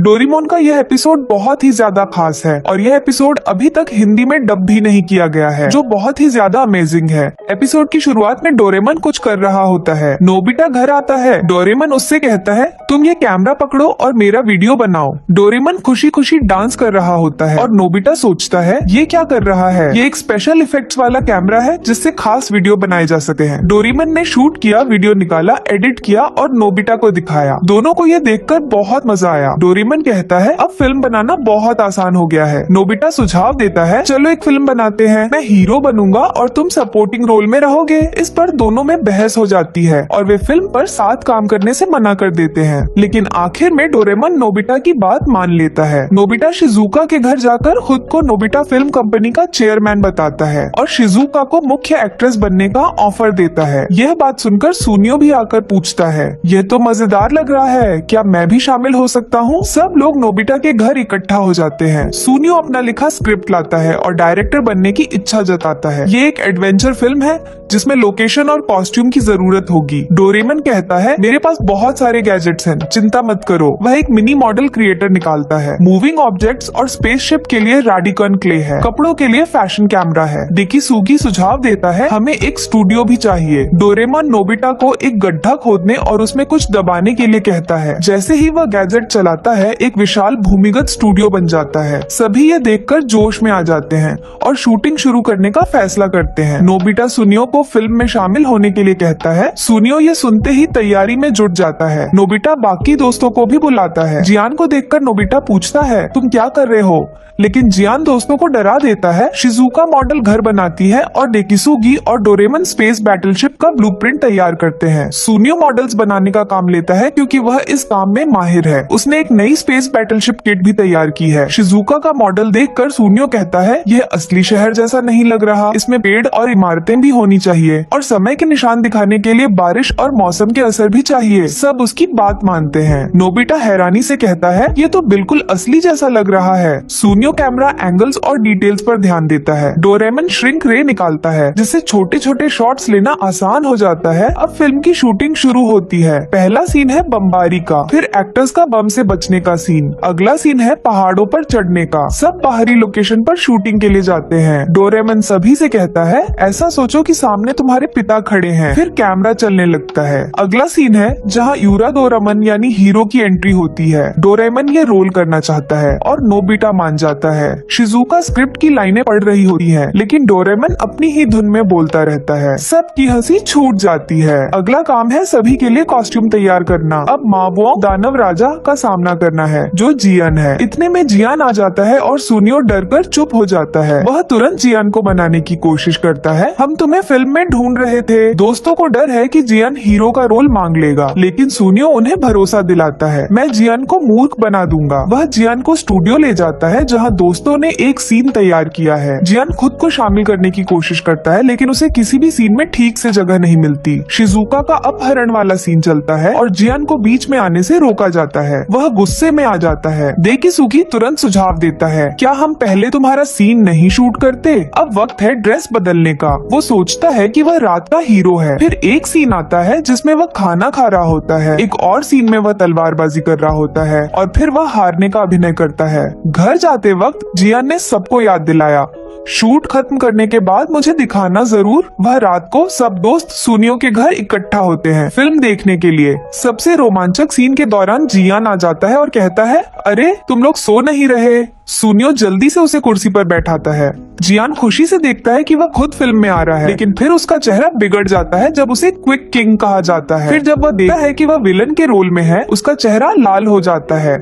Doraemon का यह episode बहुत ही ज्यादा खास है और यह एपिसोड अभी तक हिंदी में डब भी नहीं किया गया है, जो बहुत ही ज्यादा अमेजिंग है। एपिसोड की शुरुआत में डोरेमन कुछ कर रहा होता है। नोबिता घर आता है। डोरेमन उससे कहता है, तुम ये कैमरा पकड़ो और मेरा वीडियो बनाओ। डोरेमन खुशी खुशी डांस कर रहा होता है और नोबिता सोचता है ये क्या कर रहा है, ये एक स्पेशल इफेक्ट्स वाला कैमरा है जिससे खास वीडियो बनाए जा सके हैं। डोरेमन ने शूट किया, वीडियो निकाला, एडिट किया और नोबिता को दिखाया। दोनों को ये देखकर बहुत मजा आया। डोरेमन कहता है अब फिल्म बनाना बहुत आसान हो गया है। नोबिता सुझाव देता है, चलो एक फिल्म बनाते हैं, मैं हीरो बनूंगा और तुम सपोर्टिंग रोल में रहोगे। इस पर दोनों में बहस हो जाती है और वे फिल्म पर साथ काम करने से मना कर देते हैं, लेकिन आखिर में डोरेमन नोबिता की बात मान लेता है। नोबिता शिजुका के घर जाकर खुद को नोबिता फिल्म कंपनी का चेयरमैन बताता है और शिजुका को मुख्य एक्ट्रेस बनने का ऑफर देता है। यह बात सुनकर सुनियो भी आकर पूछता है, यह तो मजेदार लग रहा है, क्या मैं भी शामिल हो सकता हूँ? सब लोग नोबिता के घर इकट्ठा हो जाते हैं। सुनियो अपना लिखा स्क्रिप्ट लाता है और डायरेक्टर बनने की इच्छा जताता है। ये एक एडवेंचर फिल्म है जिसमें लोकेशन और कॉस्ट्यूम की जरूरत होगी। डोरेमन कहता है, मेरे पास बहुत सारे गैजेट्स हैं, चिंता मत करो। वह एक मिनी मॉडल क्रिएटर निकालता है। मूविंग ऑब्जेक्ट्स और स्पेसशिप के लिए राडिकन क्ले है, कपड़ों के लिए फैशन कैमरा है। डेकिसुगी सुझाव देता है, हमें एक स्टूडियो भी चाहिए। डोरेमन नोबिता को एक गड्ढा खोदने और उसमें कुछ दबाने के लिए कहता है। जैसे ही वह गैजेट चलाता है, एक विशाल भूमिगत स्टूडियो बन जाता है। सभी ये देखकर जोश में आ जाते हैं और शूटिंग शुरू करने का फैसला करते हैं। नोबिता सुनियो को फिल्म में शामिल होने के लिए कहता है। सुनियो ये सुनते ही तैयारी में जुट जाता है। नोबिता बाकी दोस्तों को भी बुलाता है। जियान को देखकर नोबिता पूछता है, तुम क्या कर रहे हो? लेकिन जियान दोस्तों को डरा देता है। शिजुका मॉडल घर बनाती है और डेकिसुगी और डोरेमन स्पेस बैटलशिप का ब्लूप्रिंट तैयार करते हैं। सुनियो मॉडल्स बनाने का काम लेता है क्योंकि वह इस काम में माहिर है। उसने एक नई स्पेस बैटलशिप किट भी तैयार की है। शिजुका का मॉडल देखकर सुनियो कहता है, यह असली शहर जैसा नहीं लग रहा, इसमें पेड़ और इमारतें भी होनी चाहिए और समय के निशान दिखाने के लिए बारिश और मौसम के असर भी चाहिए। सब उसकी बात मानते हैं। नोबिता हैरानी से कहता है, ये तो बिल्कुल असली जैसा लग रहा है। सुनियो कैमरा एंगल्स और डिटेल्स पर ध्यान देता है। डोरेमन श्रिंक रे निकालता है जिससे छोटे छोटे शॉट्स लेना आसान हो जाता है। अब फिल्म की शूटिंग शुरू होती है। पहला सीन है बमबारी का, फिर एक्टर्स का बम से बचने का सीन। अगला सीन है पहाड़ों पर चढ़ने का। सब बाहरी लोकेशन पर शूटिंग के लिए जाते हैं। डोरेमन सभी से कहता है, ऐसा सोचो कि सामने तुम्हारे पिता खड़े हैं। फिर कैमरा चलने लगता है। अगला सीन है जहाँ यूराडोरेमन यानी हीरो की एंट्री होती है। डोरेमन ये रोल करना चाहता है और नोबिता मान जाता है। शिजुका स्क्रिप्ट की लाइनें पढ़ रही होती है, लेकिन डोरेमन अपनी ही धुन में बोलता रहता है। सबकी हंसी छूट जाती है। अगला काम है सभी के लिए कॉस्ट्यूम तैयार करना। अब मावोंग दानव राजा का सामना करना है जो जियान है। इतने में जियान आ जाता है और सुनियो डरकर चुप हो जाता है। वह तुरंत जियान को मनाने की कोशिश करता है, हम तुम्हें फिल्म में ढूंढ रहे थे। दोस्तों को डर है कि जियान हीरो का रोल मांग लेगा, लेकिन सुनियो उन्हें भरोसा दिलाता है, मैं जियान को मूर्ख बना दूंगा। वह जियान को स्टूडियो ले जाता है जहाँ दोस्तों ने एक सीन तैयार किया है। जियान खुद को शामिल करने की कोशिश करता है, लेकिन उसे किसी भी सीन में ठीक से जगह नहीं मिलती। शिजुका का अपहरण वाला सीन चलता है और जियान को बीच में आने से रोका जाता है। वह गुस्से में आ जाता है। डेकिसुगी तुरंत सुझाव देता है, क्या हम पहले तुम्हारा सीन नहीं शूट करते? अब वक्त है ड्रेस बदलने का। वो सोचता है कि वह रात का हीरो है। फिर एक सीन आता है जिसमें वह खाना खा रहा होता है। एक और सीन में वह तलवारबाजी कर रहा होता है और फिर वह हारने का अभिनय करता है। घर जाते वक्त जियान ने सबको याद दिलाया, शूट खत्म करने के बाद मुझे दिखाना जरूर। वह रात को सब दोस्त सुनियो के घर इकट्ठा होते हैं फिल्म देखने के लिए। सबसे रोमांचक सीन के दौरान जियान आ जाता है और कहता है, अरे तुम लोग सो नहीं रहे? सुनियो जल्दी से उसे कुर्सी पर बैठाता है। जियान खुशी से देखता है कि वह खुद फिल्म में आ रहा है, लेकिन फिर उसका चेहरा बिगड़ जाता है जब उसे क्विक किंग कहा जाता है। फिर जब वह देखता है कि वह विलन के रोल में है, उसका चेहरा लाल हो जाता है।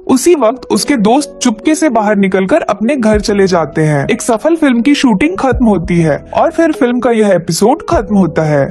उसी वक्त उसके दोस्त चुपके से बाहर निकलकर अपने घर चले जाते हैं। एक सफल फिल्म की शूटिंग खत्म होती है और फिर फिल्म का यह एपिसोड खत्म होता है।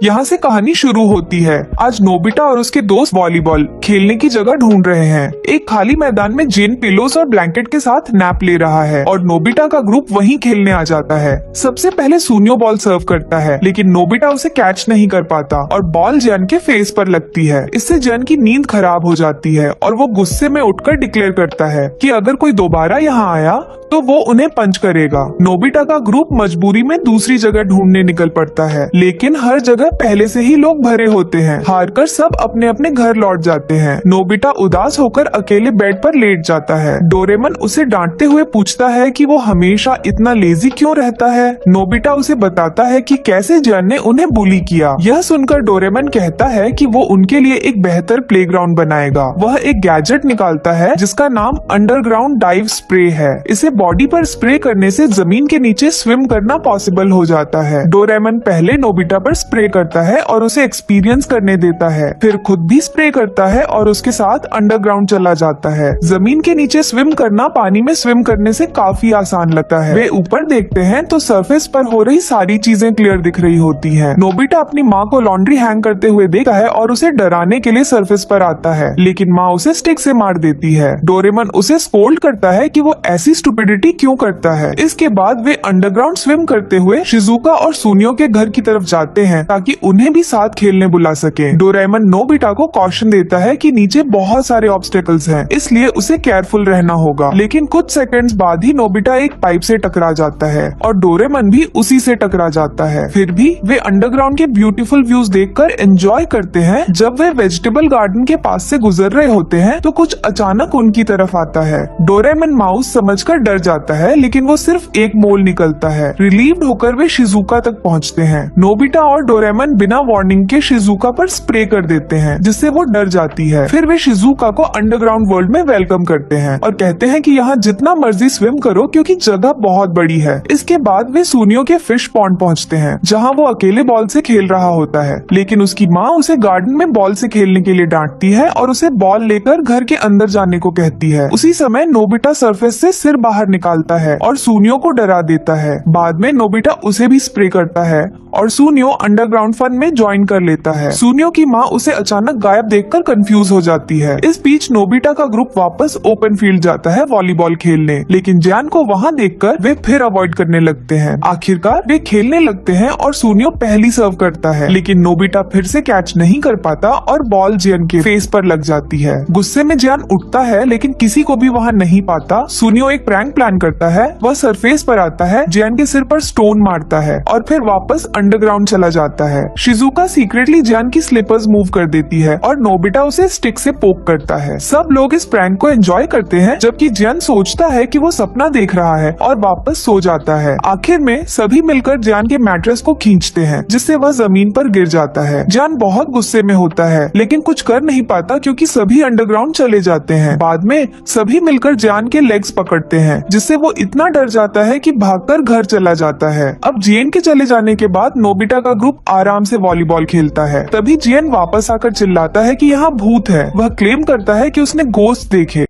यहाँ से कहानी शुरू होती है। आज नोबिता और उसके दोस्त वॉलीबॉल खेलने की जगह ढूंढ रहे हैं। एक खाली मैदान में जेन पिलोस और ब्लैंकेट के साथ नैप ले रहा है और नोबिता का ग्रुप वहीं खेलने आ जाता है। सबसे पहले सुनियो बॉल सर्व करता है, लेकिन नोबिता उसे कैच नहीं कर पाता और बॉल जैन के फेस पर लगती है। इससे जैन की नींद खराब हो जाती है और वो गुस्से में उठकर डिक्लेयर करता है कि अगर कोई दोबारा यहाँ आया तो वो उन्हें पंच करेगा। नोबिता का ग्रुप मजबूरी में दूसरी जगह ढूंढने निकल पड़ता है, लेकिन हर जगह पहले से ही लोग भरे होते हैं। हारकर सब अपने अपने घर लौट जाते हैं। नोबिता उदास होकर अकेले बेड पर लेट जाता है। डोरेमन उसे डांटते हुए पूछता है कि वो हमेशा इतना लेजी क्यों रहता है। नोबिता उसे बताता है कि कैसे जियान ने उन्हें बुली किया। यह सुनकर डोरेमन कहता है कि वो उनके लिए एक बेहतर प्लेग्राउंड बनाएगा। वह एक गैजेट निकालता है जिसका नाम अंडरग्राउंड डाइव स्प्रे है। इसे बॉडी पर स्प्रे करने से जमीन के नीचे स्विम करना पॉसिबल हो जाता है। डोरेमन पहले नोबिता पर स्प्रे करता है और उसे एक्सपीरियंस करने देता है, फिर खुद भी स्प्रे करता है और उसके साथ अंडरग्राउंड चला जाता है। जमीन के नीचे स्विम करना पानी में स्विम करने से काफी आसान लगता है। वे ऊपर देखते हैं तो सरफेस पर हो रही सारी चीजें क्लियर दिख रही होती हैं। नोबिता अपनी माँ को लॉन्ड्री हैंग करते हुए देखता है और उसे डराने के लिए सरफेस पर आता है, लेकिन माँ उसे स्टिक से मार देती है। डोरेमन उसे स्कोल्ड करता है कि वो ऐसी स्टुपिडिटी क्यों करता है। इसके बाद वे अंडरग्राउंड स्विम करते हुए शिजुका और सुनियो के घर की तरफ जाते हैं ताकि उन्हें भी साथ खेलने बुला सके। डोरेमन नोबिता को कॉशन देता है कि नीचे बहुत सारे ऑब्स्टेकल्स हैं, इसलिए उसे केयरफुल रहना होगा। लेकिन कुछ सेकंड्स बाद ही नोबिता एक पाइप से टकरा जाता है और डोरेमन भी उसी से टकरा जाता है। फिर भी वे अंडरग्राउंड के ब्यूटीफुल व्यूज देखकर एंजॉय करते हैं। जब वे वेजिटेबल गार्डन के पास से गुजर रहे होते हैं तो कुछ अचानक उनकी तरफ आता है। डोरेमन माउस समझकर डर जाता है, लेकिन वो सिर्फ एक मोल निकलता है। रिलीव्ड होकर वे शिजुका तक पहुंचते हैं। नोबिता और डोरेमन बिना वार्निंग के शिजुका पर स्प्रे कर देते हैं, जिससे वो डर जाती है। फिर वे शिजुका को अंडरग्राउंड वर्ल्ड में वेलकम करते हैं और कहते हैं कि यहाँ जितना मर्जी स्विम करो क्योंकि जगह बहुत बड़ी है। इसके बाद वे सुनियो के फिश पॉन्ड पहुंचते हैं, जहाँ वो अकेले बॉल से खेल रहा होता है, लेकिन उसकी माँ उसे गार्डन में बॉल से खेलने के लिए डांटती है और उसे बॉल लेकर घर के अंदर जाने को कहती है। उसी समय नोबिता सरफेस से सिर बाहर निकालता है और सुनियो को डरा देता है। बाद में नोबिता उसे भी स्प्रे करता है और सुनियो अंडरग्राउंड फन में ज्वाइन कर लेता है। सुनियो की माँ उसे अचानक गायब देखकर कंफ्यूज हो जाती है। इस बीच नोबिता का ग्रुप वापस ओपन फील्ड जाता है वॉलीबॉल खेलने, लेकिन जियान को वहाँ देखकर वे फिर अवॉइड करने लगते हैं। आखिरकार वे खेलने लगते हैं और सुनियो पहली सर्व करता है, लेकिन नोबिता फिर से कैच नहीं कर पाता और बॉल जियान के फेस पर लग जाती है। गुस्से में जियान उठता है, लेकिन किसी को भी वहाँ नहीं पाता। सुनियो एक प्रैंक प्लान करता है। वह सरफेस पर आता है, जियान के सिर पर स्टोन मारता है और फिर वापस अंडरग्राउंड चला जाता है। शिजुका सीक्रेटली जियान की स्लीपर्स मूव कर देती है और नोबिता उसे स्टिक से पोक करता है। सब लोग इस प्रैंक को एंजॉय करते हैं, जबकि जियान सोचता है कि वो सपना देख रहा है और वापस सो जाता है। आखिर में सभी मिलकर जियान के मैट्रेस को खींचते हैं, जिससे वह जमीन पर गिर जाता है। जियान बहुत गुस्से में होता है, लेकिन कुछ कर नहीं पाता क्योंकि सभी अंडरग्राउंड चले जाते हैं। बाद में सभी मिलकर जियान के लेग्स पकड़ते हैं, जिससे वो इतना डर जाता है कि भागकर घर चला जाता है। अब जियान के चले जाने के बाद नोबिता का ग्रुप आराम से वॉलीबॉल खेलता है। तभी जियान वापस आकर चिल्लाता है कि यहाँ भूत है। वह क्लेम करता है कि उसने गोश्त देखे,